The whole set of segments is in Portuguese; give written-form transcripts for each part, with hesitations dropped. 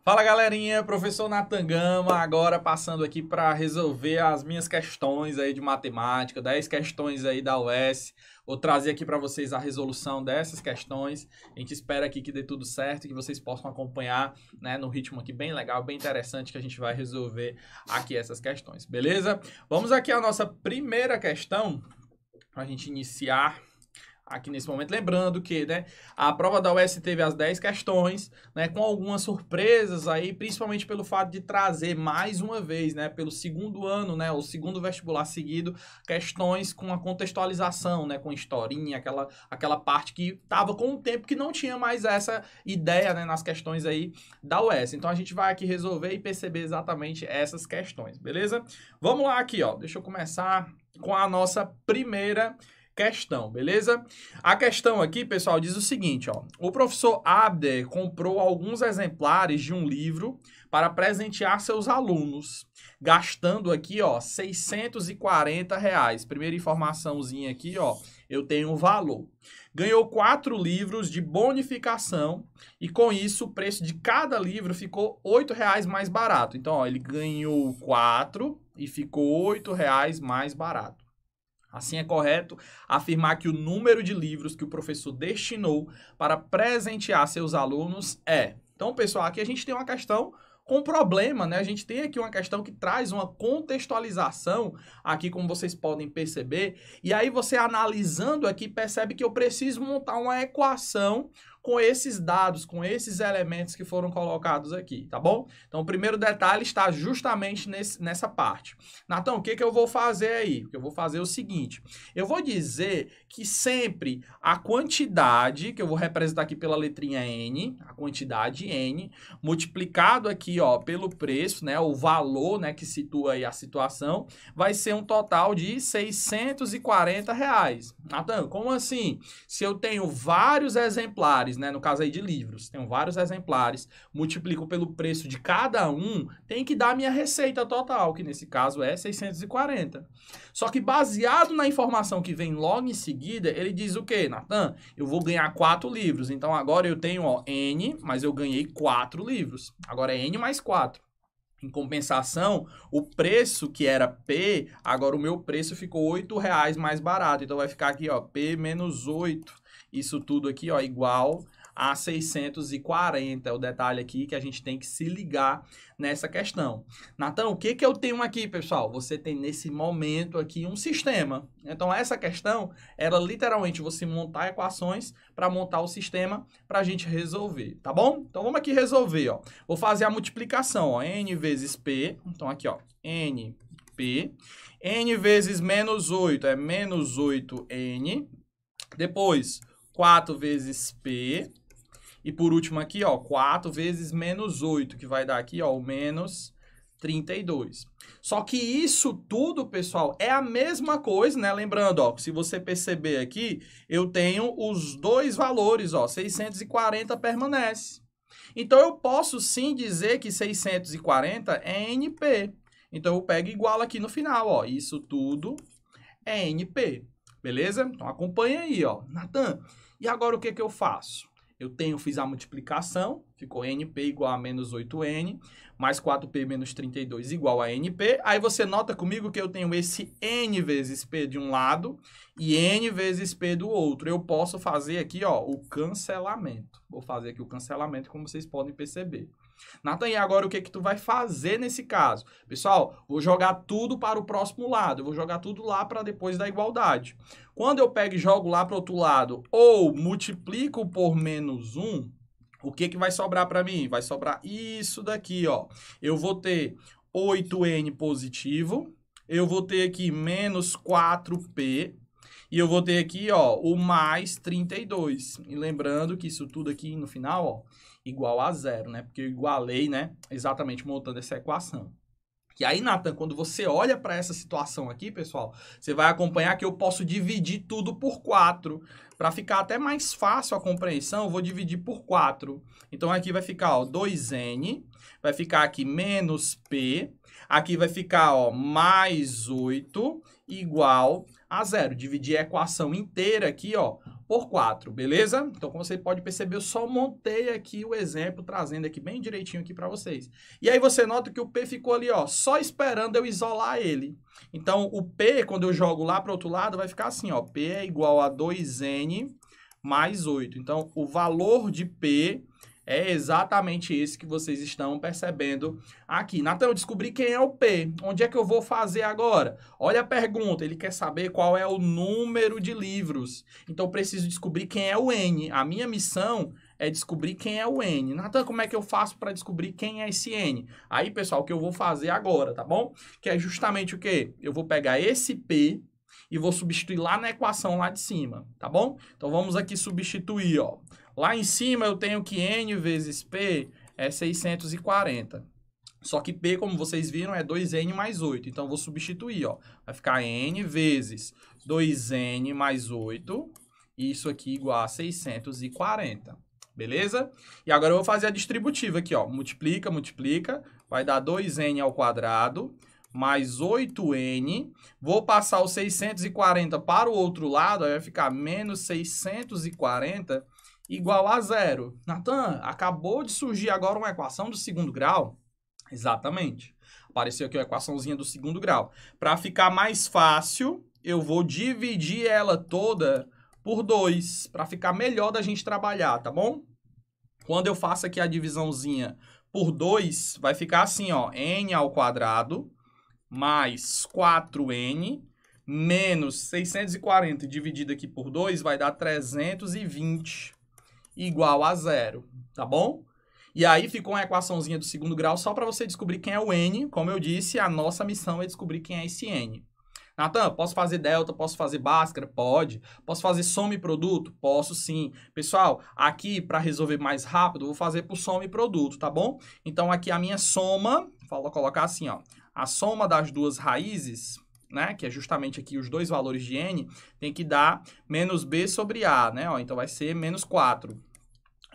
Fala galerinha, professor Nathan Gama, agora passando aqui para resolver as minhas questões aí de matemática, 10 questões aí da UES. Vou trazer aqui para vocês a resolução dessas questões. A gente espera aqui que dê tudo certo, que vocês possam acompanhar, né, no ritmo aqui bem legal, bem interessante que a gente vai resolver aqui essas questões, beleza? Vamos aqui à nossa primeira questão para a gente iniciar aqui nesse momento, lembrando que, né, a prova da UES teve as 10 questões, né, com algumas surpresas aí, principalmente pelo fato de trazer mais uma vez, né, pelo segundo ano, né, o segundo vestibular seguido, questões com a contextualização, né, com historinha, aquela parte que estava com um tempo que não tinha mais essa ideia, né, nas questões aí da UES. Então a gente vai aqui resolver e perceber exatamente essas questões, beleza? Vamos lá aqui, ó, deixa eu começar com a nossa primeira questão, beleza? A questão aqui, pessoal, diz o seguinte, ó. O professor Abder comprou alguns exemplares de um livro para presentear seus alunos, gastando aqui, ó, R$ 640. Primeira informaçãozinha aqui, ó, eu tenho o valor. Ganhou 4 livros de bonificação e com isso o preço de cada livro ficou R$ 8 mais barato. Então, ó, ele ganhou 4 e ficou R$ 8 mais barato. Assim é correto afirmar que o número de livros que o professor destinou para presentear seus alunos é. Então, pessoal, aqui a gente tem uma questão com problema, né? A gente tem aqui uma questão que traz uma contextualização, aqui como vocês podem perceber, e aí você analisando aqui percebe que eu preciso montar uma equação com esses dados, com esses elementos que foram colocados aqui, tá bom? Então, o primeiro detalhe está justamente nessa parte. Nathan, o que eu vou fazer aí? Eu vou fazer o seguinte, eu vou dizer que sempre a quantidade, que eu vou representar aqui pela letrinha N, a quantidade N, multiplicado aqui, ó, pelo preço, né, o valor, né, que situa aí a situação, vai ser um total de R$ 640. Nathan, como assim? Se eu tenho vários exemplares, né, no caso aí de livros, tenho vários exemplares, multiplico pelo preço de cada um, tem que dar a minha receita total, que nesse caso é 640. Só que baseado na informação que vem logo em seguida, ele diz o quê, Nathan? Eu vou ganhar 4 livros, então agora eu tenho, ó, N, mas eu ganhei 4 livros. Agora é N mais 4. Em compensação, o preço que era P, agora o meu preço ficou R$ 8 mais barato. Então, vai ficar aqui, ó, P menos 8. Isso tudo aqui, ó, igual a 640. É o detalhe aqui que a gente tem que se ligar nessa questão. Nathan, o que eu tenho aqui, pessoal? Você tem nesse momento aqui um sistema. Então, essa questão era literalmente você montar equações para montar o sistema para a gente resolver, tá bom? Então, vamos aqui resolver, ó. Vou fazer a multiplicação, ó, N vezes P. Então, aqui, ó, NP. N vezes menos 8 é menos 8N. Depois, 4 vezes P. E por último aqui, ó, 4 vezes menos 8, que vai dar aqui, ó, o menos 32. Só que isso tudo, pessoal, é a mesma coisa, né? Lembrando, ó, se você perceber aqui, eu tenho os dois valores, ó, 640 permanece. Então, eu posso sim dizer que 640 é NP. Então, eu pego igual aqui no final, ó, isso tudo é NP, beleza? Então, acompanha aí, ó. Nathan, e agora o que eu faço? Fiz a multiplicação, ficou NP igual a menos 8N, mais 4P menos 32 igual a NP. Aí você nota comigo que eu tenho esse N vezes P de um lado e N vezes P do outro. Eu posso fazer aqui, ó, o cancelamento. Vou fazer aqui o cancelamento, como vocês podem perceber. Nathan, e agora o que tu vai fazer nesse caso? Pessoal, vou jogar tudo para o próximo lado. Eu vou jogar tudo lá para depois da igualdade. Quando eu pego e jogo lá para o outro lado ou multiplico por menos 1, o que vai sobrar para mim? Vai sobrar isso daqui, ó. Eu vou ter 8N positivo, eu vou ter aqui menos 4P, e eu vou ter aqui, ó, o mais 32. E lembrando que isso tudo aqui no final, ó, igual a 0, né? Porque eu igualei, né, exatamente montando essa equação. E aí, Nathan, quando você olha para essa situação aqui, pessoal, você vai acompanhar que eu posso dividir tudo por 4. Para ficar até mais fácil a compreensão, eu vou dividir por 4. Então, aqui vai ficar, ó, 2N, vai ficar aqui menos P, aqui vai ficar, ó, mais 8 igual a 0. Dividir a equação inteira aqui, ó, por 4, beleza? Então, como você pode perceber, eu só montei aqui o exemplo, trazendo aqui bem direitinho aqui para vocês. E aí você nota que o P ficou ali, ó, só esperando eu isolar ele. Então, o P, quando eu jogo lá para o outro lado, vai ficar assim, ó, P é igual a 2N mais 8. Então, o valor de P é exatamente esse que vocês estão percebendo aqui. Natan, eu descobri quem é o P. Onde é que eu vou fazer agora? Olha a pergunta, ele quer saber qual é o número de livros. Então, eu preciso descobrir quem é o N. A minha missão é descobrir quem é o N. Natan, como é que eu faço para descobrir quem é esse N? Aí, pessoal, o que eu vou fazer agora, tá bom? Que é justamente o quê? Eu vou pegar esse P e vou substituir lá na equação lá de cima, tá bom? Então, vamos aqui substituir, ó. Lá em cima eu tenho que N vezes P é 640. Só que P, como vocês viram, é 2N mais 8. Então, eu vou substituir, ó. Vai ficar N vezes 2N mais 8. Isso aqui igual a 640. Beleza? E agora eu vou fazer a distributiva aqui, ó. Multiplica, multiplica. Vai dar 2N ao quadrado mais 8N. Vou passar o 640 para o outro lado. Aí vai ficar menos 640 igual a zero. Natan, acabou de surgir agora uma equação do segundo grau? Exatamente. Apareceu aqui a equaçãozinha do segundo grau. Para ficar mais fácil, eu vou dividir ela toda por 2, para ficar melhor da gente trabalhar, tá bom? Quando eu faço aqui a divisãozinha por 2, vai ficar assim, ó, n ao quadrado mais 4n menos 640 dividido aqui por 2 vai dar 320 igual a zero, tá bom? E aí ficou uma equaçãozinha do segundo grau só para você descobrir quem é o N. Como eu disse, a nossa missão é descobrir quem é esse N. Natan, posso fazer delta, posso fazer Bhaskara? Pode. Posso fazer soma e produto? Posso sim. Pessoal, aqui para resolver mais rápido, eu vou fazer por soma e produto, tá bom? Então aqui a minha soma, vou colocar assim, ó. A soma das duas raízes, né, que é justamente aqui os dois valores de N, tem que dar menos B sobre A, né? Ó, então vai ser menos 4.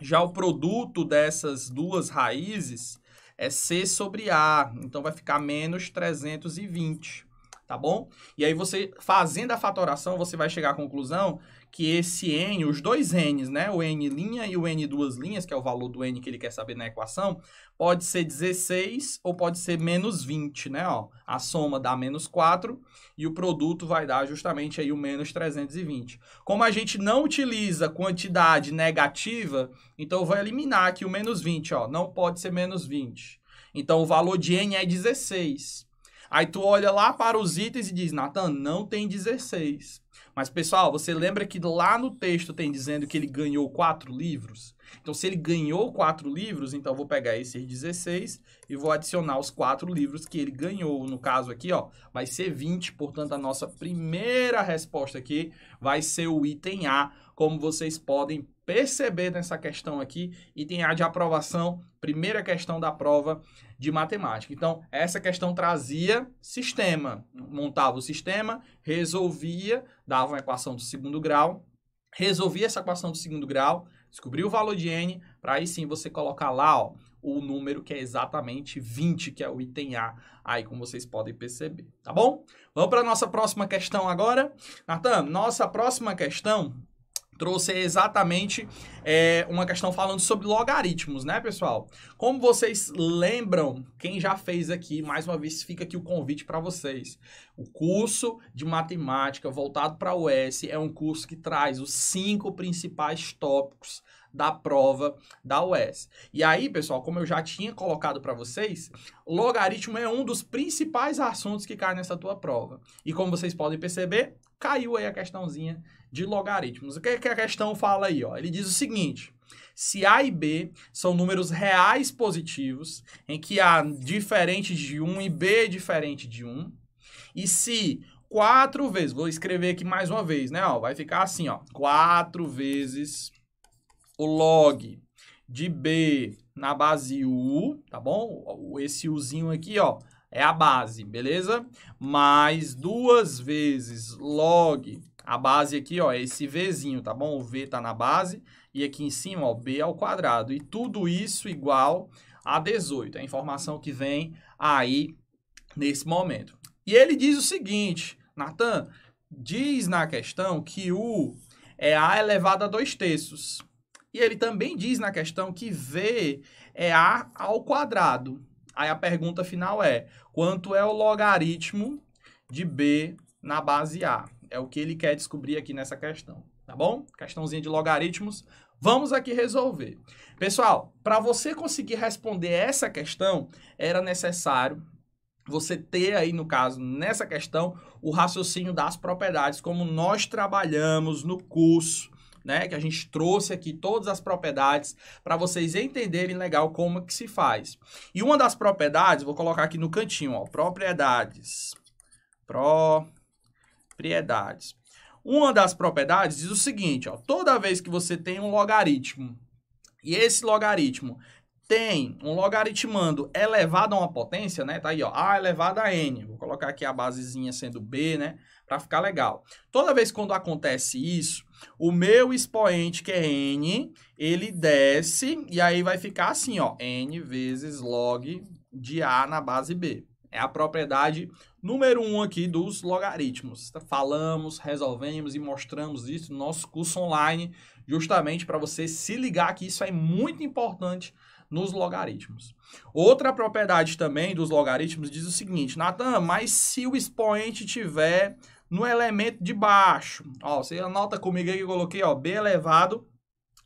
Já o produto dessas duas raízes é C sobre A, então vai ficar menos 320, tá bom? E aí você, fazendo a fatoração, você vai chegar à conclusão que esse N, os dois N's, né, o N' e o N duas linhas, que é o valor do N que ele quer saber na equação, pode ser 16 ou pode ser menos 20, né, ó. A soma dá menos 4 e o produto vai dar justamente aí o menos 320. Como a gente não utiliza quantidade negativa, então eu vou eliminar aqui o menos 20, ó. Não pode ser menos 20. Então o valor de N é 16. Aí tu olha lá para os itens e diz, Natan, não tem 16. Mas, pessoal, você lembra que lá no texto tem dizendo que ele ganhou 4 livros? Então, se ele ganhou 4 livros, então eu vou pegar esses 16 e vou adicionar os 4 livros que ele ganhou. No caso aqui, ó, vai ser 20. Portanto, a nossa primeira resposta aqui vai ser o item A, como vocês podem perceber nessa questão aqui, item A de aprovação, primeira questão da prova de matemática. Então, essa questão trazia sistema, montava o sistema, resolvia, dava uma equação do segundo grau, resolvia essa equação do segundo grau, descobria o valor de N, para aí sim você colocar lá, ó, o número que é exatamente 20, que é o item A, aí como vocês podem perceber, tá bom? Vamos para a nossa próxima questão agora. Natan, nossa próxima questão trouxe exatamente uma questão falando sobre logaritmos, né, pessoal? Como vocês lembram, quem já fez aqui, mais uma vez fica aqui o convite para vocês. O curso de matemática voltado para a UES é um curso que traz os 5 principais tópicos da prova da UES. E aí, pessoal, como eu já tinha colocado para vocês, logaritmo é um dos principais assuntos que cai nessa tua prova. E como vocês podem perceber, caiu aí a questãozinha de logaritmos. O que é que a questão fala aí? Ó? Ele diz o seguinte, se A e B são números reais positivos, em que A diferente de 1 e B diferente de 1, e se 4 vezes, vou escrever aqui mais uma vez, né? Ó, vai ficar assim, ó, 4 vezes o log de B na base U, tá bom? Esse Uzinho aqui, ó, é a base, beleza? Mais 2 vezes log, a base aqui, ó, é esse Vzinho, tá bom? O V tá na base e aqui em cima, ó, B ao quadrado. E tudo isso igual a 18. É a informação que vem aí nesse momento. E ele diz o seguinte, Natan, diz na questão que U é A elevado a 2/3. E ele também diz na questão que V é A ao quadrado. Aí a pergunta final é, quanto é o logaritmo de B na base A? É o que ele quer descobrir aqui nessa questão, tá bom? Questãozinha de logaritmos. Vamos aqui resolver. Pessoal, para você conseguir responder essa questão, era necessário você ter aí, no caso, nessa questão, o raciocínio das propriedades, como nós trabalhamos no curso, né? Que a gente trouxe aqui todas as propriedades para vocês entenderem legal como que se faz. E uma das propriedades, vou colocar aqui no cantinho, ó, propriedades. Uma das propriedades diz o seguinte, ó, toda vez que você tem um logaritmo e esse logaritmo tem um logaritmando elevado a uma potência, né? Tá aí, ó, A elevado a N. Vou colocar aqui a basezinha sendo B, né? Para ficar legal. Toda vez quando acontece isso, o meu expoente, que é N, ele desce e aí vai ficar assim, ó, N vezes log de A na base B. É a propriedade número 1 aqui dos logaritmos. Falamos, resolvemos e mostramos isso no nosso curso online, justamente para você se ligar que isso é muito importante nos logaritmos. Outra propriedade também dos logaritmos diz o seguinte, Natan, mas se o expoente tiver no elemento de baixo, ó, você anota comigo aí que eu coloquei, ó, B elevado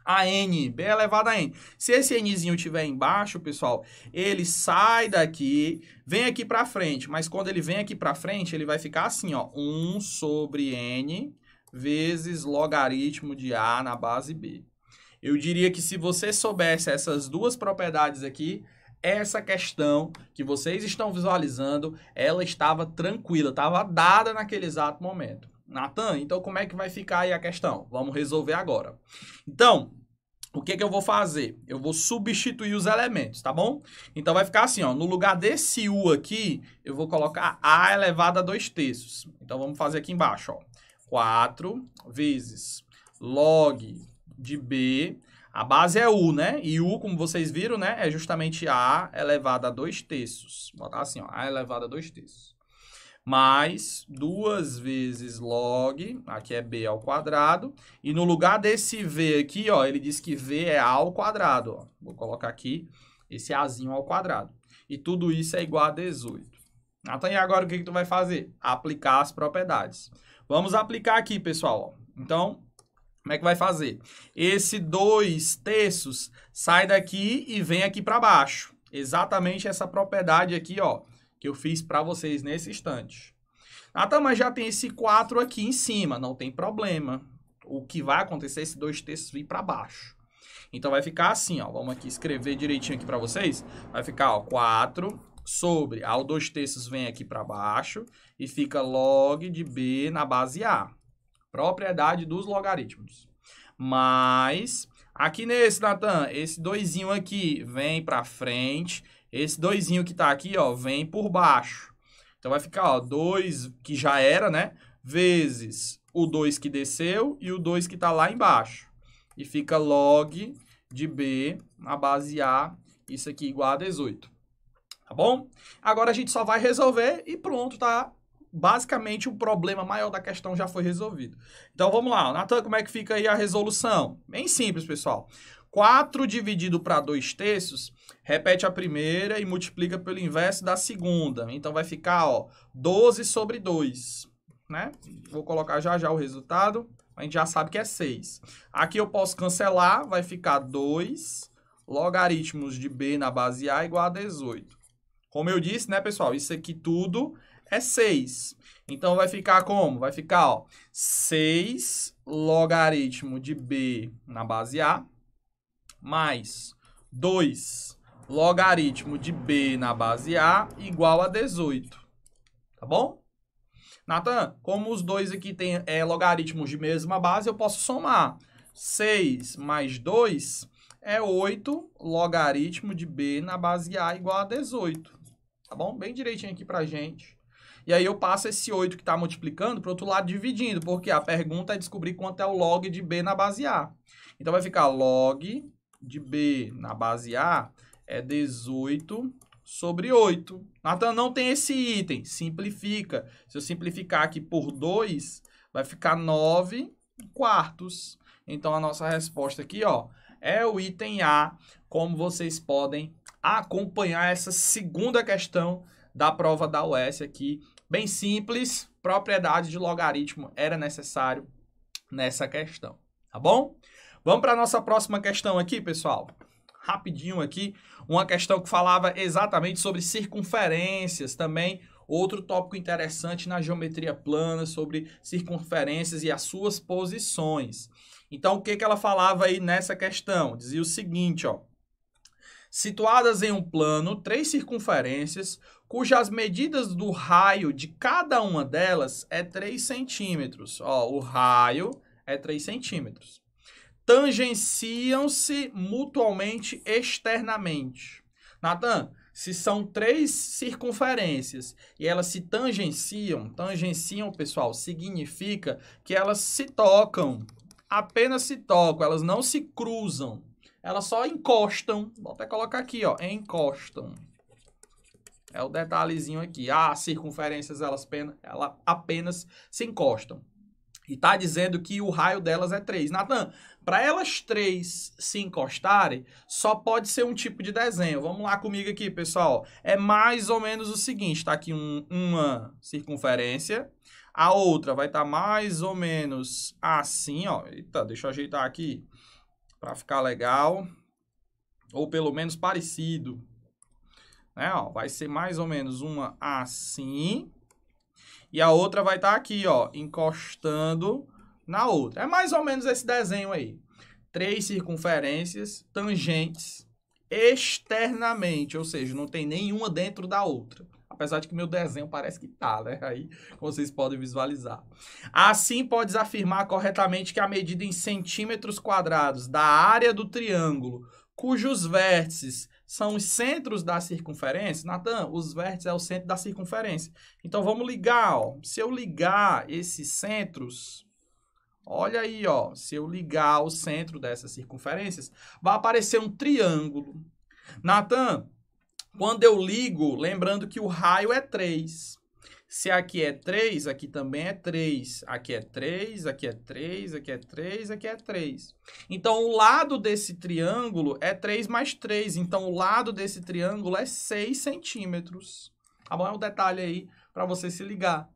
a N, B elevado a N. Se esse Nzinho estiver embaixo, pessoal, ele sai daqui, vem aqui para frente, mas quando ele vem aqui para frente, ele vai ficar assim, ó, 1 sobre N vezes logaritmo de A na base B. Eu diria que se você soubesse essas duas propriedades aqui, essa questão que vocês estão visualizando, ela estava tranquila, estava dada naquele exato momento. Natan, então como é que vai ficar aí a questão? Vamos resolver agora. Então, o que eu vou fazer? Eu vou substituir os elementos, tá bom? Então vai ficar assim, ó, no lugar desse U aqui, eu vou colocar A elevado a 2/3. Então vamos fazer aqui embaixo, ó. 4 vezes log de B, a base é U, né? E U, como vocês viram, né? É justamente A elevado a 2/3. Vou botar assim, ó, A elevado a 2/3. Mais 2 vezes log, aqui é B ao quadrado, e no lugar desse V aqui, ó, ele diz que V é A ao quadrado, ó. Vou colocar aqui esse Azinho ao quadrado. E tudo isso é igual a 18. Então, e agora o que tu vai fazer? Aplicar as propriedades. Vamos aplicar aqui, pessoal, ó. Então, como é que vai fazer? Esse 2/3 sai daqui e vem aqui para baixo. Exatamente essa propriedade aqui, ó, que eu fiz para vocês nesse instante. Tá, mas já tem esse 4 aqui em cima, não tem problema. O que vai acontecer é esse 2/3 vir para baixo. Então vai ficar assim, ó, vamos aqui escrever direitinho aqui para vocês. Vai ficar, ó, 4 sobre, o 2/3 vem aqui para baixo e fica log de B na base A. Propriedade dos logaritmos. Mas, aqui nesse, Natan, esse 2zinho aqui vem para frente, esse 2zinho que tá aqui, ó, vem por baixo. Então vai ficar, ó, 2 que já era, né, vezes o 2 que desceu e o 2 que tá lá embaixo. E fica log de B na base A, isso aqui igual a 18. Tá bom? Agora a gente só vai resolver e pronto, tá? Basicamente, o problema maior da questão já foi resolvido. Então, vamos lá. Natan, como é que fica aí a resolução? Bem simples, pessoal. 4 dividido para 2/3, repete a primeira e multiplica pelo inverso da segunda. Então, vai ficar, ó, 12 sobre 2, né? Vou colocar já já o resultado. A gente já sabe que é 6. Aqui eu posso cancelar, vai ficar 2 logaritmos de B na base A igual a 18. Como eu disse, né, pessoal? Isso aqui tudo é 6. Então, vai ficar como? Vai ficar, ó, 6 logaritmo de B na base A mais 2 logaritmo de B na base A igual a 18. Tá bom? Natan, como os dois aqui têm logaritmos de mesma base, eu posso somar. 6 mais 2 é 8 logaritmo de B na base A igual a 18. Tá bom? Bem direitinho aqui pra gente. E aí eu passo esse 8 que está multiplicando para o outro lado dividindo, porque a pergunta é descobrir quanto é o log de B na base A. Então vai ficar log de B na base A é 18 sobre 8. Natan, não tem esse item, simplifica. Se eu simplificar aqui por 2, vai ficar 9 quartos. Então, a nossa resposta aqui, ó, é o item A, como vocês podem acompanhar essa segunda questão da prova da UES aqui. Bem simples, propriedade de logaritmo era necessário nessa questão, tá bom? Vamos para a nossa próxima questão aqui, pessoal. Rapidinho aqui, uma questão que falava exatamente sobre circunferências, também outro tópico interessante na geometria plana, sobre circunferências e as suas posições. Então, o que ela falava aí nessa questão? Dizia o seguinte, ó. Situadas em um plano, 3 circunferências, cujas medidas do raio de cada uma delas é 3 centímetros. Ó, o raio é 3 centímetros. Tangenciam-se mutuamente externamente. Natan, se são 3 circunferências e elas se tangenciam, pessoal, significa que elas se tocam, apenas se tocam, elas não se cruzam, elas só encostam. Vou até colocar aqui, ó, encostam. É o detalhezinho aqui. As circunferências, elas apenas se encostam. E tá dizendo que o raio delas é 3. Natan, para elas 3 se encostarem, só pode ser um tipo de desenho. Vamos lá comigo aqui, pessoal. É mais ou menos o seguinte, tá aqui uma circunferência, a outra vai estar mais ou menos assim, ó. Eita, deixa eu ajeitar aqui para ficar legal. Ou pelo menos parecido. Né, ó, vai ser mais ou menos uma assim. E a outra vai estar aqui, ó, encostando na outra. É mais ou menos esse desenho aí. 3 circunferências tangentes externamente, ou seja, não tem nenhuma dentro da outra. Apesar de que meu desenho parece que tá, né? Aí vocês podem visualizar. Assim, podes afirmar corretamente que a medida em centímetros quadrados da área do triângulo, cujos vértices são os centros da circunferência. Natan, os vértices é o centro da circunferência. Então, vamos ligar, ó. Se eu ligar esses centros, olha aí, ó. Se eu ligar o centro dessas circunferências, vai aparecer um triângulo. Natan, quando eu ligo, lembrando que o raio é 3. Se aqui é 3, aqui também é 3. Aqui é 3, aqui é 3, aqui é 3, aqui é 3. Então, o lado desse triângulo é 3 mais 3. Então, o lado desse triângulo é 6 centímetros. Tá bom? É um detalhe aí para você se ligar.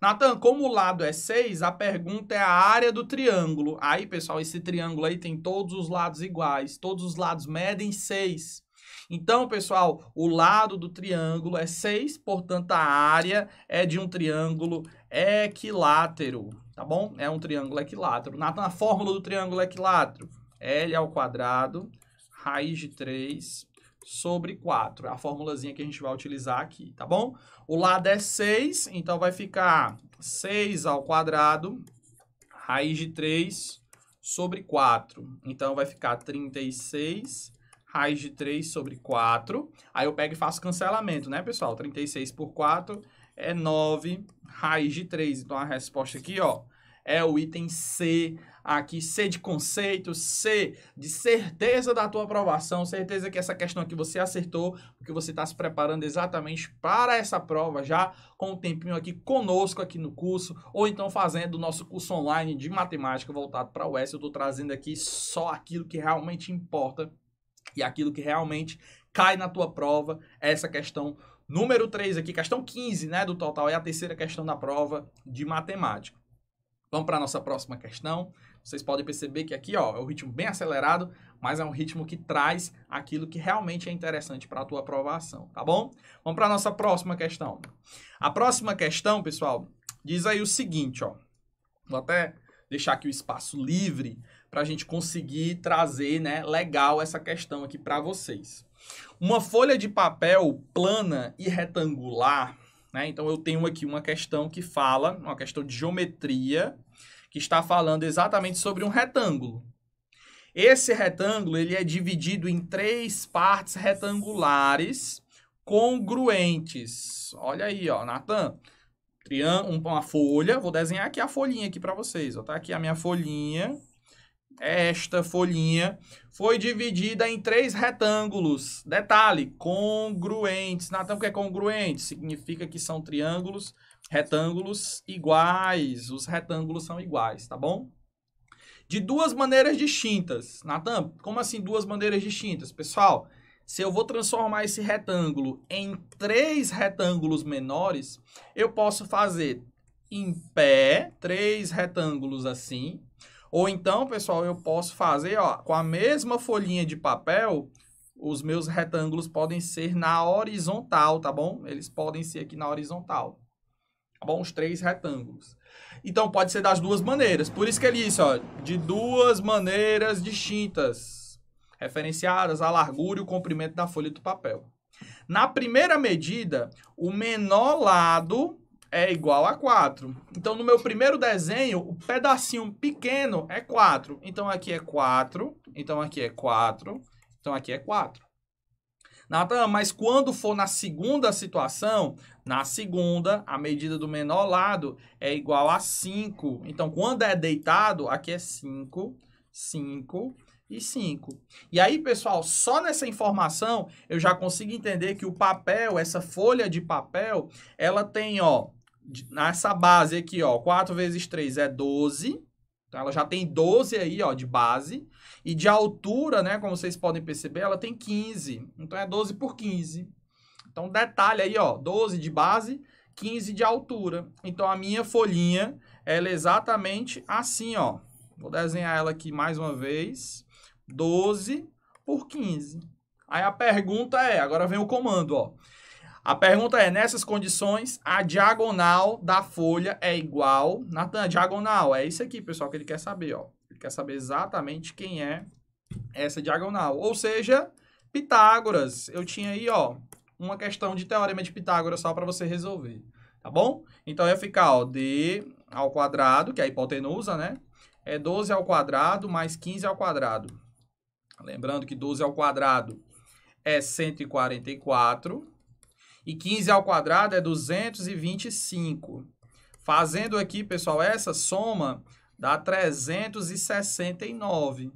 Natan, como o lado é 6, a pergunta é a área do triângulo. Aí, pessoal, esse triângulo aí tem todos os lados iguais. Todos os lados medem 6. Então, pessoal, o lado do triângulo é 6, portanto, a área é de um triângulo equilátero, tá bom? É um triângulo equilátero. Na fórmula do triângulo equilátero, L ao quadrado, raiz de 3 sobre 4. É a formulazinha que a gente vai utilizar aqui, tá bom? O lado é 6, então vai ficar 6 ao quadrado, raiz de 3 sobre 4. Então, vai ficar 36 raiz de 3 sobre 4. Aí eu pego e faço cancelamento, né, pessoal? 36 por 4 é 9 raiz de 3. Então, a resposta aqui, ó, é o item C. Aqui, C de conceito, C de certeza da tua aprovação. Certeza que essa questão aqui você acertou, porque você está se preparando exatamente para essa prova já com um tempinho aqui conosco aqui no curso, ou então fazendo o nosso curso online de matemática voltado para a UES. Eu estou trazendo aqui só aquilo que realmente importa e aquilo que realmente cai na tua prova. Essa questão número 3 aqui, questão 15, né, do total, é a terceira questão da prova de matemática. Vamos para a nossa próxima questão. Vocês podem perceber que aqui, ó, é um ritmo bem acelerado, mas é um ritmo que traz aquilo que realmente é interessante para a tua aprovação, tá bom? Vamos para a nossa próxima questão. A próxima questão, pessoal, diz aí o seguinte, ó. Vou até deixar aqui o espaço livre para a gente conseguir trazer, né, legal essa questão aqui para vocês. Uma folha de papel plana e retangular, né? Então, eu tenho aqui uma questão que fala, uma questão de geometria, que está falando exatamente sobre um retângulo. Esse retângulo, ele é dividido em 3 partes retangulares congruentes. Olha aí, ó, Natan. Uma folha, vou desenhar aqui a folhinha aqui para vocês, ó, tá aqui a minha folhinha. Esta folhinha foi dividida em 3 retângulos. Detalhe, congruentes. Natan, o que é congruente? Significa que são retângulos iguais. Os retângulos são iguais, tá bom? de duas maneiras distintas. Natan, como assim duas maneiras distintas? Pessoal, se eu vou transformar esse retângulo em 3 retângulos menores, eu posso fazer em pé 3 retângulos assim. Ou então, pessoal, eu posso fazer, ó, com a mesma folhinha de papel, os meus retângulos podem ser na horizontal, tá bom? Eles podem ser aqui na horizontal. Tá bom? Os 3 retângulos. Então, pode ser das duas maneiras. Por isso que ele disse, ó, de duas maneiras distintas, referenciadas a largura e o comprimento da folha do papel. Na primeira medida, o menor lado é igual a 4. Então, no meu primeiro desenho, o pedacinho pequeno é 4. Então, aqui é 4. Então, aqui é 4. Então, aqui é 4. Natan, mas quando for na segunda situação, na segunda, a medida do menor lado é igual a 5. Então, quando é deitado, aqui é 5, 5 e 5. E aí, pessoal, só nessa informação, eu já consigo entender que o papel, essa folha de papel, ela tem, ó, nessa base aqui, ó, 4 vezes 3 é 12. Então, ela já tem 12 aí, ó, de base. E de altura, né, como vocês podem perceber, ela tem 15. Então, é 12 por 15. Então, detalhe aí, ó, 12 de base, 15 de altura. Então, a minha folhinha, ela é exatamente assim, ó. Vou desenhar ela aqui mais uma vez. 12 por 15. Aí, a pergunta é, agora vem o comando, ó. A pergunta é, nessas condições, a diagonal da folha é igual... Natan, diagonal, é isso aqui, pessoal, que ele quer saber, ó. Ele quer saber exatamente quem é essa diagonal. Ou seja, Pitágoras. Eu tinha aí, ó, uma questão de teorema de Pitágoras só para você resolver, tá bom? Então, ia ficar, ó, d ao quadrado, que é a hipotenusa, né? É 12 ao quadrado mais 15 ao quadrado. Lembrando que 12 ao quadrado é 144... E 15 ao quadrado é 225. Fazendo aqui, pessoal, essa soma dá 369.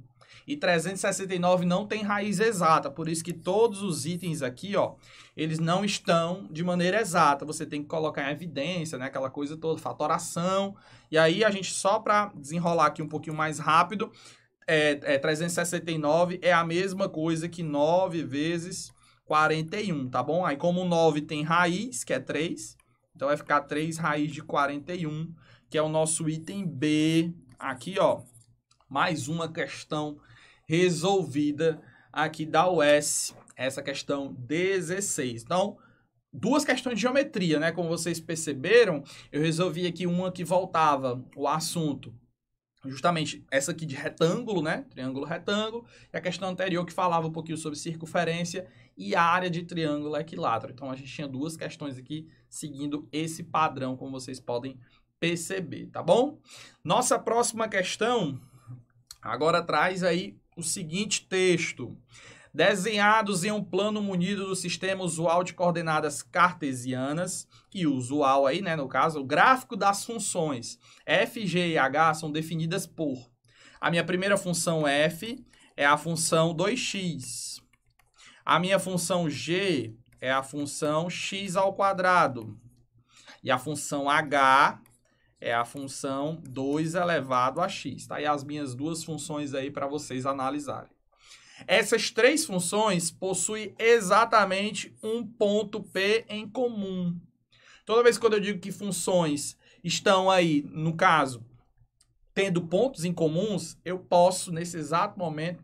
E 369 não tem raiz exata, por isso que todos os itens aqui, ó, eles não estão de maneira exata. Você tem que colocar em evidência, né, aquela coisa toda, fatoração. E aí a gente, só para desenrolar aqui um pouquinho mais rápido, 369 é a mesma coisa que 9 vezes 41, tá bom? Aí, como o 9 tem raiz, que é 3, então vai ficar 3 raiz de 41, que é o nosso item B. Aqui, ó, mais uma questão resolvida aqui da UES, essa questão 16. Então, duas questões de geometria, né? Como vocês perceberam, eu resolvi aqui uma que voltava o assunto justamente essa aqui de retângulo, né? Triângulo, retângulo. E a questão anterior que falava um pouquinho sobre circunferência e área de triângulo equilátero. Então, a gente tinha duas questões aqui seguindo esse padrão, como vocês podem perceber, tá bom? Nossa próxima questão agora traz aí o seguinte texto. Desenhados em um plano munido do sistema usual de coordenadas cartesianas, e o usual aí, né, no caso, o gráfico das funções f, g e h são definidas por... A minha primeira função f é a função 2x. A minha função g é a função x ao quadrado. E a função h é a função 2 elevado a x. Tá aí as minhas duas funções aí para vocês analisarem. Essas três funções possuem exatamente um ponto P em comum. Toda vez que eu digo que funções estão aí, no caso, tendo pontos em comuns, eu posso, nesse exato momento,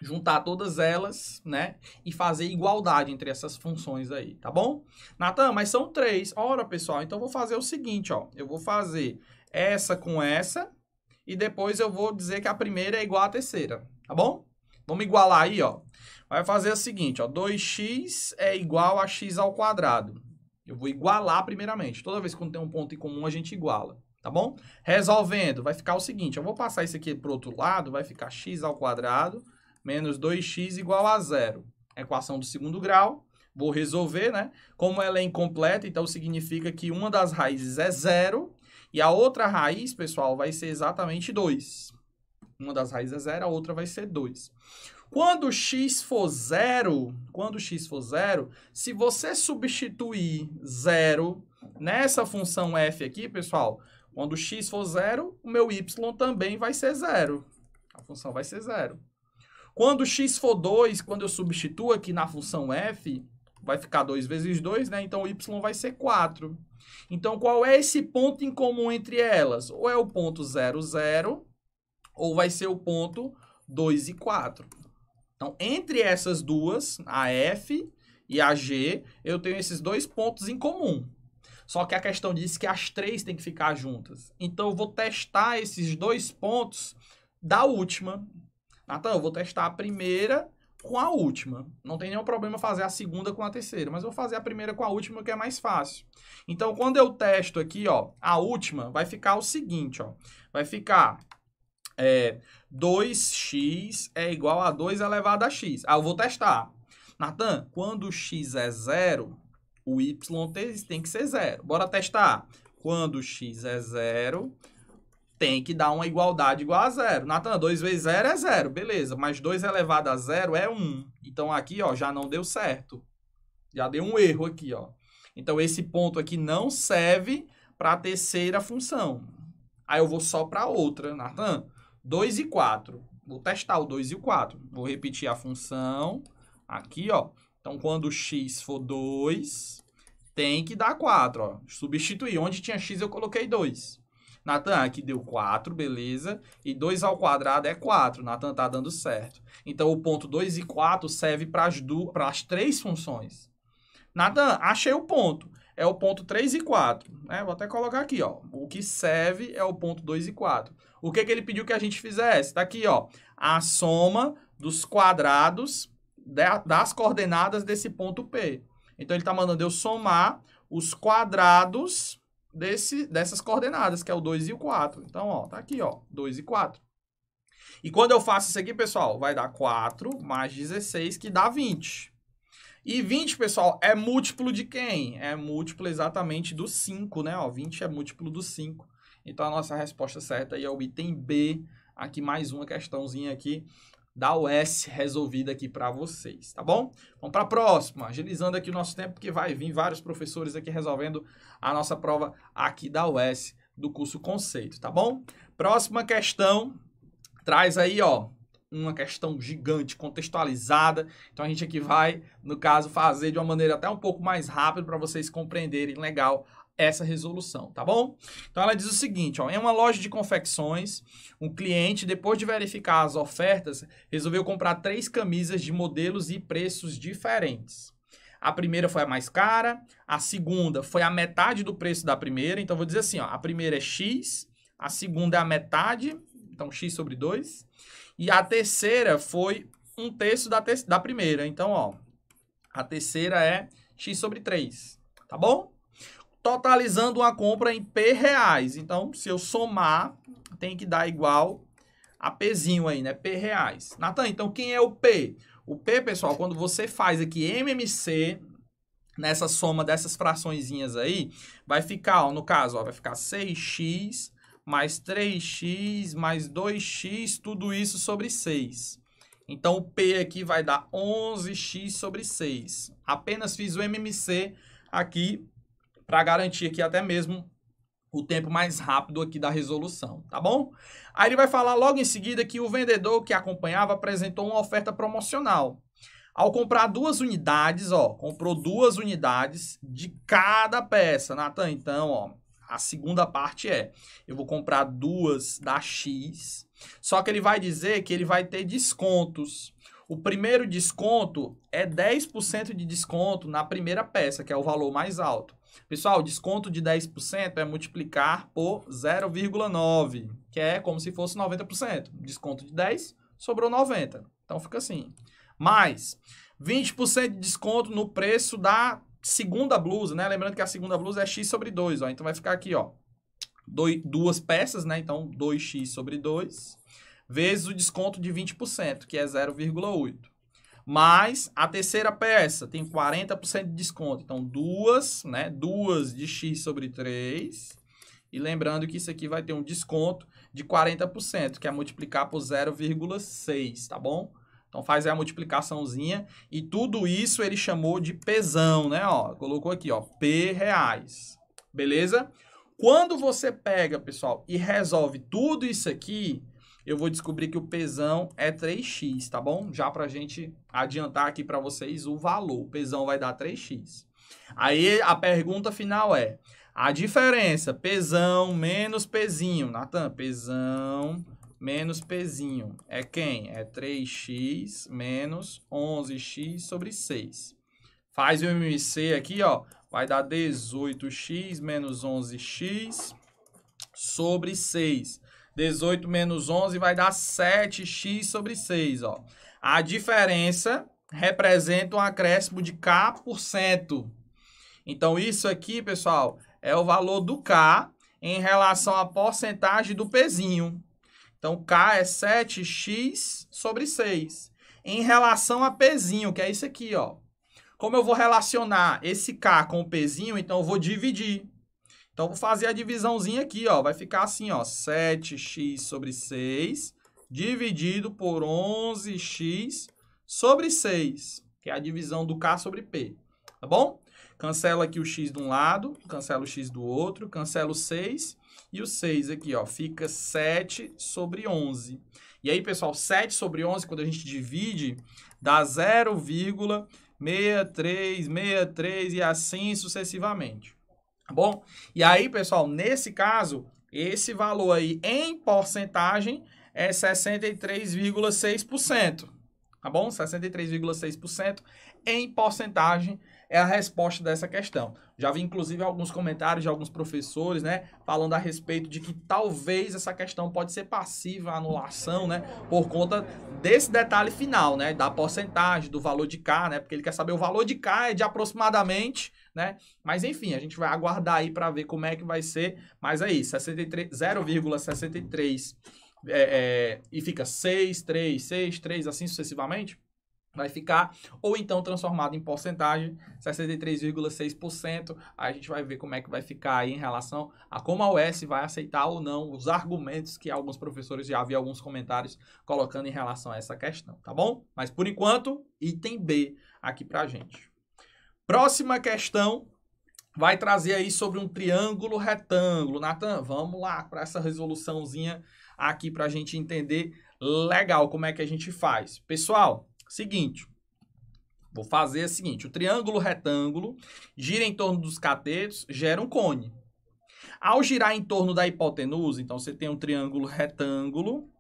juntar todas elas, né, e fazer igualdade entre essas funções aí, tá bom? Natan, mas são três. Ora, pessoal, então eu vou fazer o seguinte, ó. Eu vou fazer essa com essa e depois eu vou dizer que a primeira é igual à terceira, tá bom? Vamos igualar aí, ó. Vai fazer o seguinte, ó. 2x é igual a x ao quadrado. Eu vou igualar primeiramente. Toda vez que tem um ponto em comum, a gente iguala, tá bom? Resolvendo, vai ficar o seguinte. Eu vou passar isso aqui para o outro lado. Vai ficar x ao quadrado menos 2x igual a 0. Equação do segundo grau. Vou resolver, né? Como ela é incompleta, então significa que uma das raízes é 0. E a outra raiz, pessoal, vai ser exatamente 2. Uma das raízes é 0, a outra vai ser 2. Quando x for 0, se você substituir 0 nessa função f aqui, pessoal, quando x for 0, o meu y também vai ser 0. A função vai ser 0. Quando x for 2, quando eu substituo aqui na função f, vai ficar 2 vezes 2, né? Então, y vai ser 4. Então, qual é esse ponto em comum entre elas? Ou é o ponto 0, 0, ou vai ser o ponto 2 e 4. Então, entre essas duas, a f e a g, eu tenho esses dois pontos em comum. Só que a questão diz que as três têm que ficar juntas. Então, eu vou testar esses dois pontos da última. Natan, eu vou testar a primeira com a última. Não tem nenhum problema fazer a segunda com a terceira, mas eu vou fazer a primeira com a última, que é mais fácil. Então, quando eu testo aqui, ó, a última, vai ficar o seguinte, ó. Vai ficar 2x é igual a 2 elevado a x. Eu vou testar. Natan, quando x é 0, o y tem que ser 0. Bora testar. Quando x é 0, tem que dar uma igualdade igual a 0. Natan, 2 vezes 0 é 0, beleza. Mas 2 elevado a 0 é 1. Então, aqui, ó, já não deu certo. Já deu um erro aqui, ó. Então, esse ponto aqui não serve para a terceira função. Aí, eu vou só para outra. Natan, 2 e 4. Vou testar o 2 e o 4. Vou repetir a função aqui, ó. Então, quando x for 2, tem que dar 4, ó. Substituir. Onde tinha x, eu coloquei 2. Natan, aqui deu 4, beleza. E 2 ao quadrado é 4. Natan, tá dando certo. Então, o ponto 2 e 4 serve para as três funções. Natan, achei o ponto. É o ponto 3 e 4. Né? Vou até colocar aqui, ó. O que serve é o ponto 2 e 4. O que ele pediu que a gente fizesse? Tá aqui, ó. A soma dos quadrados das coordenadas desse ponto P. Então, ele tá mandando eu somar os quadrados dessas coordenadas, que é o 2 e o 4. Então, ó, tá aqui, ó, 2 e 4. E quando eu faço isso aqui, pessoal, vai dar 4 mais 16, que dá 20. E 20, pessoal, é múltiplo de quem? É múltiplo exatamente do 5, né? Ó, 20 é múltiplo do 5. Então, a nossa resposta certa aí é o item B. Aqui, mais uma questãozinha aqui da UES resolvida aqui para vocês, tá bom? Vamos para a próxima, agilizando aqui o nosso tempo, porque vai vir vários professores aqui resolvendo a nossa prova aqui da UES do curso Conceito, tá bom? Próxima questão, traz aí, ó, uma questão gigante, contextualizada. Então, a gente aqui vai, no caso, fazer de uma maneira até um pouco mais rápida para vocês compreenderem legal essa resolução, tá bom? Então, ela diz o seguinte, ó, em uma loja de confecções, um cliente, depois de verificar as ofertas, resolveu comprar 3 camisas de modelos e preços diferentes. A primeira foi a mais cara, a segunda foi a metade do preço da primeira, então, vou dizer assim, ó, a primeira é X, a segunda é a metade, então, X sobre 2, e a terceira foi 1/3 da primeira, então, ó, a terceira é X sobre 3, tá bom? Totalizando uma compra em P reais. Então, se eu somar, tem que dar igual a Pzinho aí, né? P reais. Natan, então quem é o P? O P, pessoal, quando você faz aqui MMC, nessa soma dessas fraçõezinhas aí, vai ficar, ó, no caso, ó, vai ficar 6x mais 3x mais 2x, tudo isso sobre 6. Então, o P aqui vai dar 11x sobre 6. Apenas fiz o MMC aqui para garantir aqui até mesmo o tempo mais rápido aqui da resolução, tá bom? Aí ele vai falar logo em seguida que o vendedor que acompanhava apresentou uma oferta promocional. Ao comprar 2 unidades, ó, comprou 2 unidades de cada peça, Natan. Então, ó, a segunda parte eu vou comprar 2 da X, só que ele vai dizer que ele vai ter descontos. O primeiro desconto é 10% de desconto na primeira peça, que é o valor mais alto. Pessoal, desconto de 10% é multiplicar por 0,9, que é como se fosse 90%. Desconto de 10, sobrou 90. Então, fica assim. Mais 20% de desconto no preço da segunda blusa, né? Lembrando que a segunda blusa é X sobre 2, ó. Então, vai ficar aqui, ó, 2 peças, né? Então, 2x sobre 2, vezes o desconto de 20%, que é 0,8. Mas a terceira peça tem 40% de desconto. Então, 2, né? 2 de x sobre 3. E lembrando que isso aqui vai ter um desconto de 40%, que é multiplicar por 0,6, tá bom? Então, faz aí a multiplicaçãozinha. E tudo isso ele chamou de Pzão, né? Ó, colocou aqui, ó, P reais. Beleza? Quando você pega, pessoal, e resolve tudo isso aqui, eu vou descobrir que o Pzão é 3x, tá bom? Já pra gente adiantar aqui pra vocês o valor. O Pzão vai dar 3x. Aí a pergunta final é, a diferença Pzão menos Pzinho. Natan, Pzão menos Pzinho é quem? É 3x menos 11x sobre 6. Faz o MMC aqui, ó. Vai dar 18x menos 11x sobre 6. 18 menos 11 vai dar 7x sobre 6, ó. A diferença representa um acréscimo de K%. Então, isso aqui, pessoal, é o valor do K em relação à porcentagem do Pzinho. Então, K é 7x sobre 6. Em relação a Pzinho, que é isso aqui, ó. Como eu vou relacionar esse K com o Pzinho, então eu vou dividir. Então, vou fazer a divisãozinha aqui, ó. Vai ficar assim, ó. 7x sobre 6 dividido por 11x sobre 6. Que é a divisão do K sobre P. Tá bom? Cancela aqui o x de um lado, cancela o x do outro, cancela o 6 e o 6 aqui, ó. Fica 7 sobre 11. E aí, pessoal, 7 sobre 11, quando a gente divide, dá 0,6363 e assim sucessivamente. Tá bom? E aí, pessoal, nesse caso, esse valor aí em porcentagem é 63,6%. Tá bom? 63,6% em porcentagem é a resposta dessa questão. Já vi, inclusive, alguns comentários de alguns professores, né, falando a respeito de que talvez essa questão pode ser passível à anulação, né, por conta desse detalhe final, né, da porcentagem, do valor de K, né, porque ele quer saber o valor de K é de aproximadamente, né, mas enfim, a gente vai aguardar aí para ver como é que vai ser, mas aí, 0,63 e fica 6, 3, 6, 3, assim sucessivamente, vai ficar, ou então transformado em porcentagem, 63,6%. Aí a gente vai ver como é que vai ficar aí em relação a como a UES vai aceitar ou não os argumentos que alguns professores já vi alguns comentários colocando em relação a essa questão, tá bom? Mas por enquanto, item B aqui pra gente. Próxima questão vai trazer aí sobre um triângulo retângulo. Natan, vamos lá para essa resoluçãozinha aqui pra gente entender legal como é que a gente faz. Pessoal, seguinte, vou fazer o seguinte, o triângulo retângulo gira em torno dos catetos, gera um cone. Ao girar em torno da hipotenusa, então você tem um triângulo retângulo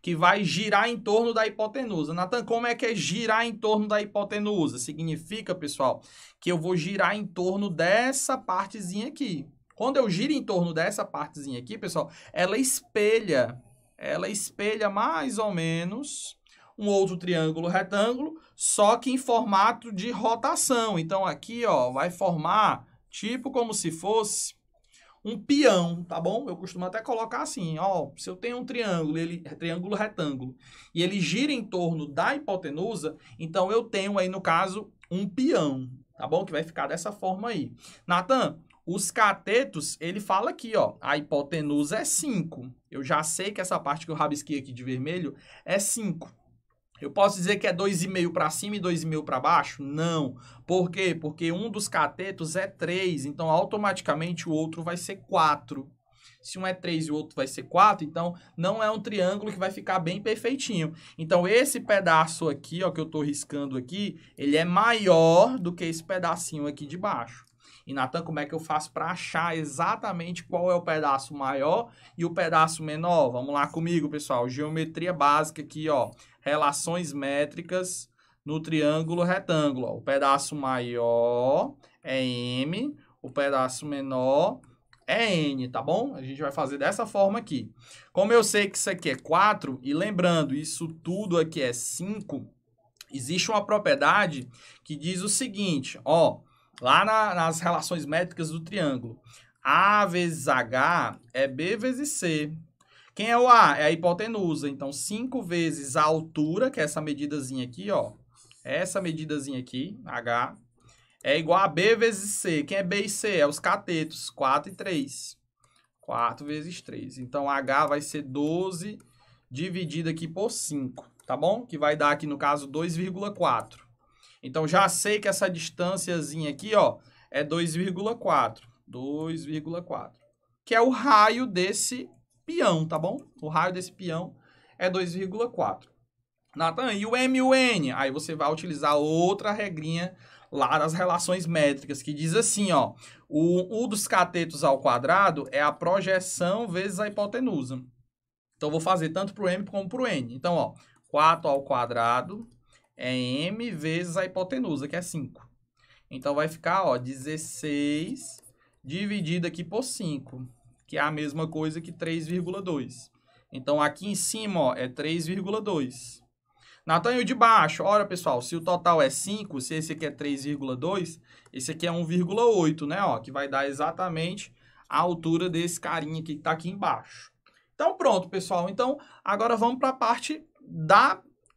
que vai girar em torno da hipotenusa. Natan, como é que é girar em torno da hipotenusa? Significa, pessoal, que eu vou girar em torno dessa partezinha aqui. Quando eu giro em torno dessa partezinha aqui, pessoal, ela espelha mais ou menos um outro triângulo retângulo, só que em formato de rotação. Então, aqui, ó, vai formar tipo como se fosse um peão, tá bom? Eu costumo até colocar assim, ó, se eu tenho um triângulo, triângulo retângulo, e ele gira em torno da hipotenusa, então eu tenho aí, no caso, um peão, tá bom? Que vai ficar dessa forma aí. Natan, os catetos, ele fala aqui, ó, a hipotenusa é 5. Eu já sei que essa parte que eu rabisquei aqui de vermelho é 5. Eu posso dizer que é 2,5 para cima e 2,5 para baixo? Não. Por quê? Porque um dos catetos é 3, então automaticamente o outro vai ser 4. Se um é 3 e o outro vai ser 4, então não é um triângulo que vai ficar bem perfeitinho. Então esse pedaço aqui, ó, que eu estou riscando aqui, ele é maior do que esse pedacinho aqui de baixo. E, Natan, como é que eu faço para achar exatamente qual é o pedaço maior e o pedaço menor? Vamos lá comigo, pessoal. Geometria básica aqui, ó. Relações métricas no triângulo retângulo. Ó. O pedaço maior é M, o pedaço menor é N, tá bom? A gente vai fazer dessa forma aqui. Como eu sei que isso aqui é 4, e lembrando, isso tudo aqui é 5, existe uma propriedade que diz o seguinte, ó, lá nas relações métricas do triângulo, A vezes H é B vezes C. Quem é o A? É a hipotenusa. Então, 5 vezes a altura, que é essa medidazinha aqui, ó. Essa medidazinha aqui, H, é igual a B vezes C. Quem é B e C? É os catetos, 4 e 3. 4 vezes 3. Então, H vai ser 12 dividido aqui por 5, tá bom? Que vai dar aqui, no caso, 2,4. Então, já sei que essa distânciazinha aqui, ó, é 2,4. 2,4. Que é o raio desse peão, tá bom? O raio desse peão é 2,4. Natan, e o M e o N? Aí você vai utilizar outra regrinha lá das relações métricas, que diz assim, ó, o dos catetos ao quadrado é a projeção vezes a hipotenusa. Então, eu vou fazer tanto para o M como para o N. Então, ó, 4 ao quadrado é M vezes a hipotenusa, que é 5. Então, vai ficar, ó, 16 dividido aqui por 5, que é a mesma coisa que 3,2. Então, aqui em cima, ó, é 3,2. Natan, e o de baixo? Ora, pessoal, se o total é 5, se esse aqui é 3,2, esse aqui é 1,8, né? Ó, que vai dar exatamente a altura desse carinha aqui que está aqui embaixo. Então, pronto, pessoal. Então, agora vamos para a parte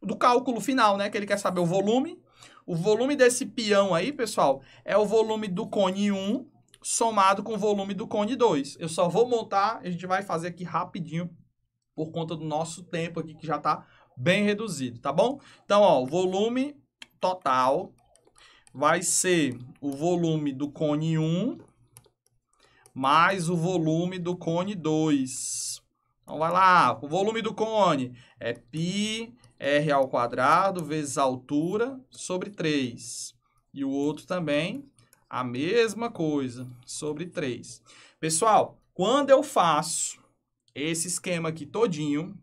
do cálculo final, né? Que ele quer saber o volume. O volume desse peão aí, pessoal, é o volume do cone 1 somado com o volume do cone 2. Eu só vou montar, a gente vai fazer aqui rapidinho por conta do nosso tempo aqui, que já está bem reduzido, tá bom? Então, ó, o volume total vai ser o volume do cone 1 mais o volume do cone 2. Então, vai lá, o volume do cone é πr ao quadrado vezes a altura sobre 3. E o outro também, a mesma coisa, sobre 3. Pessoal, quando eu faço esse esquema aqui todinho,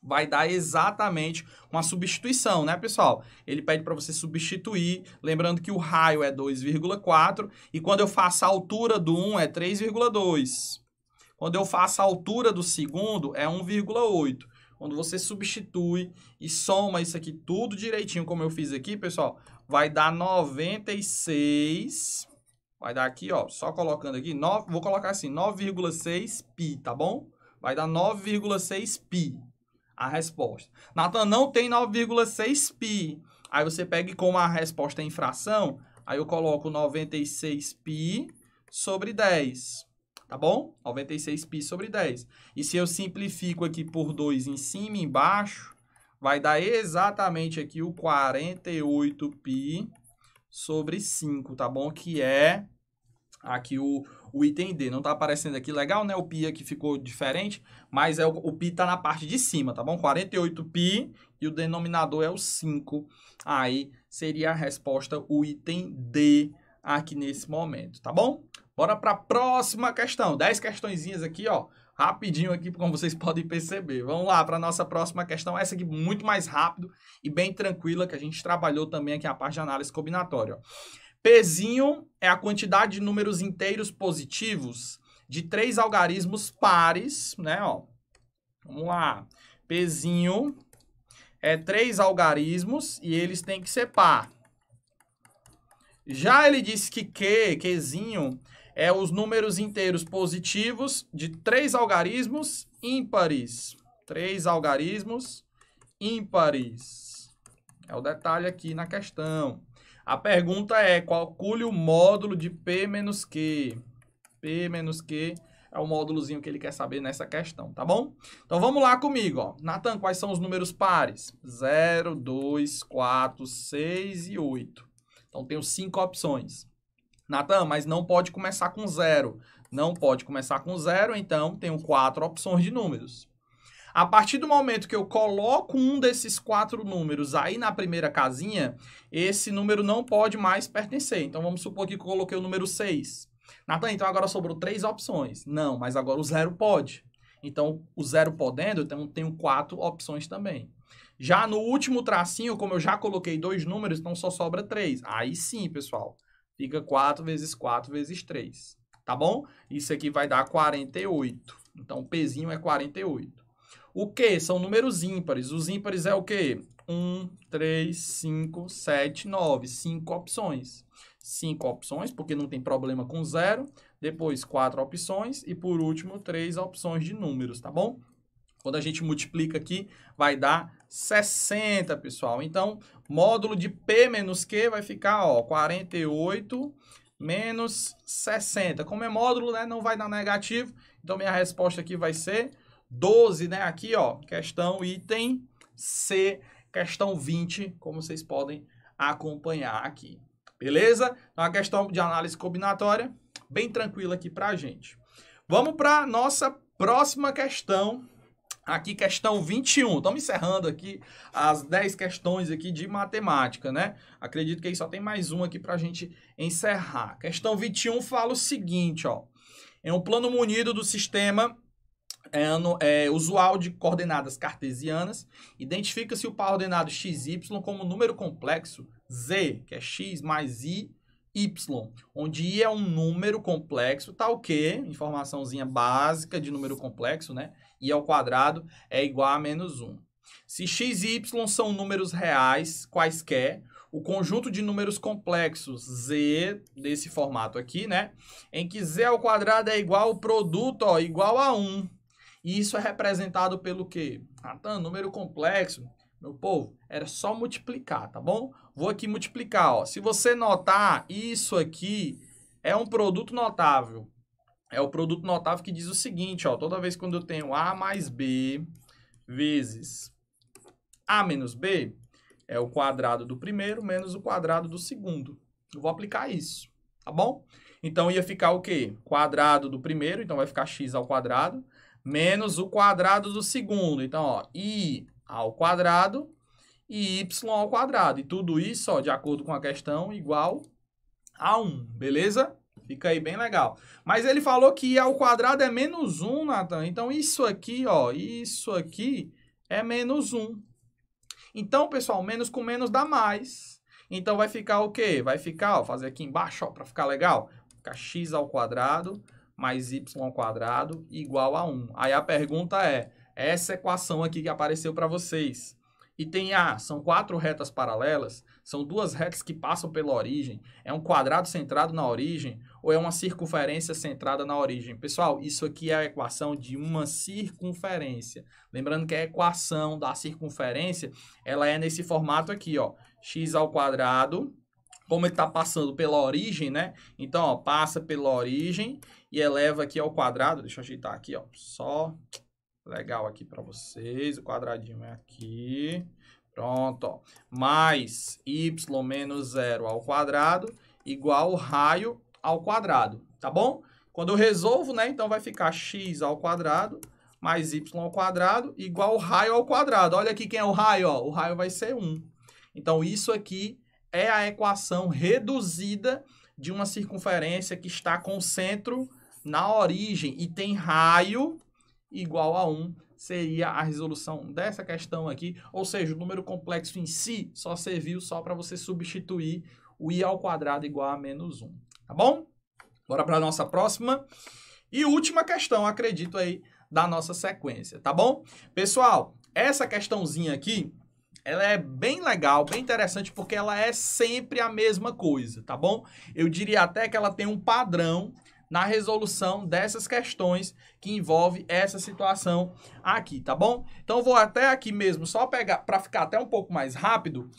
vai dar exatamente uma substituição, né, pessoal? Ele pede para você substituir, lembrando que o raio é 2,4 e quando eu faço a altura do 1 é 3,2. Quando eu faço a altura do segundo é 1,8. Quando você substitui e soma isso aqui tudo direitinho, como eu fiz aqui, pessoal, vai dar 96. Vai dar aqui, ó, só colocando aqui, vou colocar assim, 9,6 π, tá bom? Vai dar 9,6 π. A resposta. Natan, não tem 9,6 π. Aí você pega e como a resposta é em fração, aí eu coloco 96 π sobre 10. Tá bom? 96 π sobre 10. E se eu simplifico aqui por 2 em cima e embaixo, vai dar exatamente aqui o 48 π sobre 5, tá bom? Que é aqui o item D. Não tá aparecendo aqui, legal, né? O pi aqui ficou diferente, mas o pi tá na parte de cima, tá bom? 48 π e o denominador é o 5. Aí seria a resposta, o item D aqui nesse momento, tá bom? Bora para a próxima questão. 10 questõezinhas aqui, ó, rapidinho aqui, como vocês podem perceber. Vamos lá para a nossa próxima questão. Essa aqui muito mais rápido e bem tranquila, que a gente trabalhou também aqui a parte de análise combinatória, ó. Pzinho é a quantidade de números inteiros positivos de 3 algarismos pares, né, ó. Vamos lá. Pzinho é 3 algarismos e eles têm que ser par. Já ele disse que Qzinho é os números inteiros positivos de 3 algarismos ímpares. 3 algarismos ímpares. É o detalhe aqui na questão. A pergunta é, calcule o módulo de P menos Q. P menos Q é o módulozinho que ele quer saber nessa questão, tá bom? Então, vamos lá comigo, ó. Natan, quais são os números pares? 0, 2, 4, 6 e 8. Então, tenho 5 opções. Natan, mas não pode começar com 0. Não pode começar com 0, então, tenho 4 opções de números. A partir do momento que eu coloco um desses 4 números aí na primeira casinha, esse número não pode mais pertencer. Então, vamos supor que eu coloquei o número 6. Natan, então agora sobrou 3 opções. Não, mas agora o 0 pode. Então, o 0 podendo, então tenho 4 opções também. Já no último tracinho, como eu já coloquei 2 números, então só sobra 3. Aí sim, pessoal, fica 4 vezes 4 vezes 3. Tá bom? Isso aqui vai dar 48. Então, o Pzinho é 48. O Q são números ímpares. Os ímpares é o quê? 1, 3, 5, 7, 9. 5 opções. 5 opções, porque não tem problema com 0. Depois, 4 opções. E, por último, 3 opções de números, tá bom? Quando a gente multiplica aqui, vai dar 60, pessoal. Então, módulo de P menos Q vai ficar, ó, 48 menos 60. Como é módulo, né, não vai dar negativo. Então, minha resposta aqui vai ser 12, né? Aqui, ó, questão item C, questão 20, como vocês podem acompanhar aqui. Beleza? Então, a questão de análise combinatória, bem tranquila aqui pra gente. Vamos para nossa próxima questão Aqui, questão 21. Estamos encerrando aqui as 10 questões aqui de matemática, né? Acredito que aí só tem mais uma aqui para a gente encerrar. Questão 21 fala o seguinte, ó. Em um plano munido do sistema usual de coordenadas cartesianas, identifica-se o par ordenado xy como número complexo z, que é x mais i, y, onde i é um número complexo, tá o quê? Informaçãozinha básica de número complexo, né? I ao quadrado é igual a menos 1. Se x e y são números reais, quaisquer, o conjunto de números complexos z, desse formato aqui, né? Em que z ao quadrado é igual ao produto, ó, igual a 1. E isso é representado pelo quê? Natan, número complexo, meu povo, era só multiplicar, tá bom? Vou aqui multiplicar, ó. Se você notar, isso aqui é um produto notável. É o produto notável que diz o seguinte, ó. Toda vez quando eu tenho A mais B vezes A menos B, é o quadrado do primeiro menos o quadrado do segundo. Eu vou aplicar isso, tá bom? Então, ia ficar o quê? Quadrado do primeiro, então vai ficar x ao quadrado, menos o quadrado do segundo. Então, ó, i ao quadrado e y ao quadrado. E tudo isso, ó, de acordo com a questão, igual a 1, beleza? Fica aí bem legal. Mas ele falou que i ao quadrado é menos 1, Natan. Então, isso aqui, ó, isso aqui é menos 1. Então, pessoal, menos com menos dá mais. Então, vai ficar o quê? Vai ficar, ó, fazer aqui embaixo, ó, para ficar legal. Ficar x ao quadrado mais y ao quadrado igual a 1. Aí a pergunta é, essa equação aqui que apareceu para vocês, e tem são 4 retas paralelas, são 2 retas que passam pela origem, é um quadrado centrado na origem, ou é uma circunferência centrada na origem? Pessoal, isso aqui é a equação de uma circunferência. Lembrando que a equação da circunferência, ela é nesse formato aqui, ó, x ao quadrado, como ele está passando pela origem, né? Então, ó, passa pela origem e eleva aqui ao quadrado. Deixa eu ajeitar aqui, ó. Só legal aqui para vocês. O quadradinho é aqui. Pronto, ó. Mais y menos 0 ao quadrado igual raio ao quadrado, tá bom? Quando eu resolvo, né? Então, vai ficar x ao quadrado mais y ao quadrado igual raio ao quadrado. Olha aqui quem é o raio, ó. O raio vai ser 1. Então, isso aqui é a equação reduzida de uma circunferência que está com o centro na origem e tem raio igual a 1. Seria a resolução dessa questão aqui. Ou seja, o número complexo em si só serviu só para você substituir o i ao quadrado igual a menos 1. Tá bom? Bora para a nossa próxima e última questão, acredito aí, da nossa sequência. Tá bom? Pessoal, essa questãozinha aqui, ela é bem legal, bem interessante, porque ela é sempre a mesma coisa, tá bom? Eu diria até que ela tem um padrão na resolução dessas questões que envolve essa situação aqui, tá bom? Então, vou até aqui mesmo, só pegar, para ficar até um pouco mais rápido,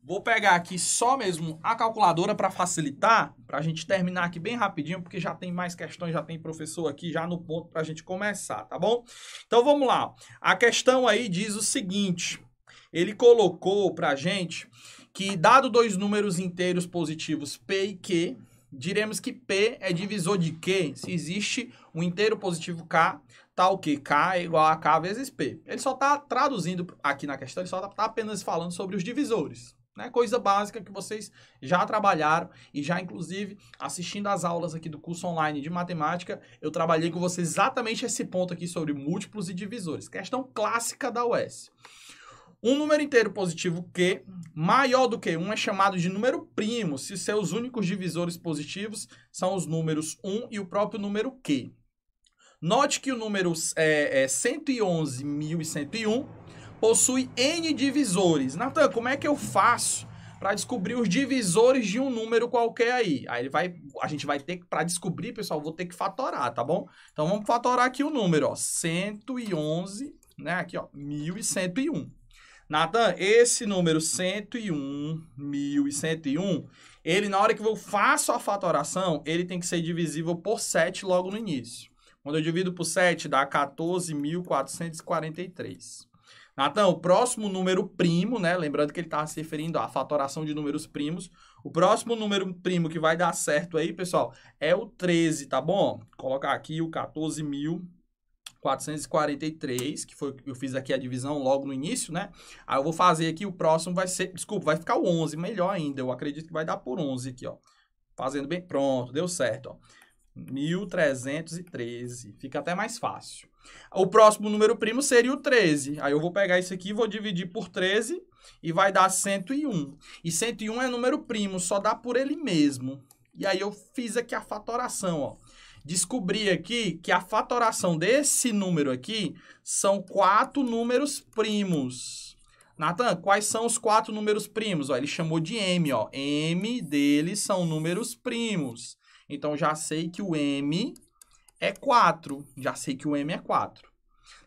vou pegar aqui só mesmo a calculadora para facilitar, para a gente terminar aqui bem rapidinho, porque já tem mais questões, já tem professor aqui já no ponto para a gente começar, tá bom? Então, vamos lá. A questão aí diz o seguinte, ele colocou para a gente que, dado dois números inteiros positivos P e Q, diremos que P é divisor de Q se existe um inteiro positivo K, tal que K é igual a K vezes P. Ele só está traduzindo aqui na questão, ele só está apenas falando sobre os divisores. Né? Coisa básica que vocês já trabalharam e já, inclusive, assistindo às aulas aqui do curso online de matemática, eu trabalhei com vocês exatamente esse ponto aqui sobre múltiplos e divisores. Questão clássica da UES. Um número inteiro positivo Q maior do que 1 é chamado de número primo se seus únicos divisores positivos são os números 1 e o próprio número Q. Note que o número 111.101 possui N divisores. Natan, como é que eu faço para descobrir os divisores de um número qualquer aí? Aí a gente vai ter que, para descobrir, pessoal, vou ter que fatorar, tá bom? Então, vamos fatorar aqui o número, ó, 111, né, aqui, ó, 1.101. Natan, esse número 101.101, ele, na hora que eu faço a fatoração, ele tem que ser divisível por 7 logo no início. Quando eu divido por 7, dá 14.443. Natan, o próximo número primo, né? Lembrando que ele estava se referindo à fatoração de números primos. O próximo número primo que vai dar certo aí, pessoal, é o 13, tá bom? Vou colocar aqui o 14.000. 443, que foi eu fiz aqui a divisão logo no início, né? Aí eu vou fazer aqui, o próximo vai ser, desculpa, vai ficar o 11, melhor ainda, eu acredito que vai dar por 11 aqui, ó. Fazendo bem, pronto, deu certo, ó. 1313, fica até mais fácil. O próximo número primo seria o 13, aí eu vou pegar isso aqui, vou dividir por 13 e vai dar 101. E 101 é número primo, só dá por ele mesmo. E aí eu fiz aqui a fatoração, ó. Descobri aqui que a fatoração desse número aqui são 4 números primos. Nathan, quais são os 4 números primos? Ó, ele chamou de M, ó. M deles são números primos. Então, já sei que o M é 4. Já sei que o M é 4.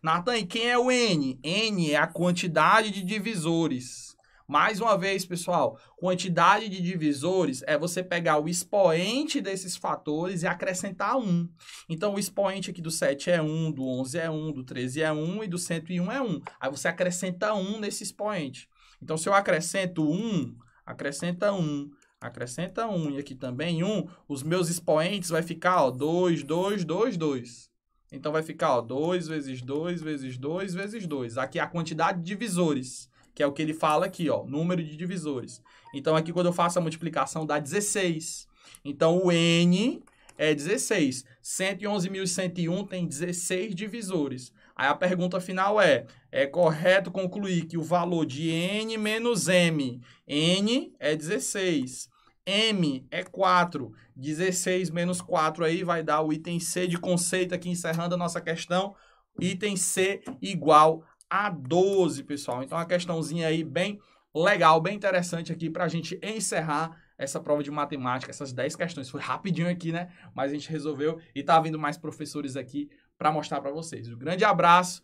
Nathan, e quem é o N? N é a quantidade de divisores. Mais uma vez, pessoal, quantidade de divisores é você pegar o expoente desses fatores e acrescentar 1. Então, o expoente aqui do 7 é 1, do 11 é 1, do 13 é 1 e do 101 é 1. Aí você acrescenta 1 nesse expoente. Então, se eu acrescento 1, acrescenta 1, acrescenta 1 e aqui também 1, os meus expoentes vai ficar, ó, 2, 2, 2, 2. Então, vai ficar, ó, 2 vezes 2 vezes 2 vezes 2. Aqui é a quantidade de divisores, que é o que ele fala aqui, ó, número de divisores. Então, aqui quando eu faço a multiplicação dá 16. Então, o N é 16. 111.101 tem 16 divisores. Aí a pergunta final é correto concluir que o valor de N menos M, N é 16, M é 4, 16 menos 4 aí vai dar o item C de conceito aqui, encerrando a nossa questão, item C igual a 12, pessoal. Então, uma questãozinha aí bem legal, bem interessante aqui para a gente encerrar essa prova de matemática, essas 10 questões. Foi rapidinho aqui, né? Mas a gente resolveu e tá vindo mais professores aqui para mostrar para vocês. Um grande abraço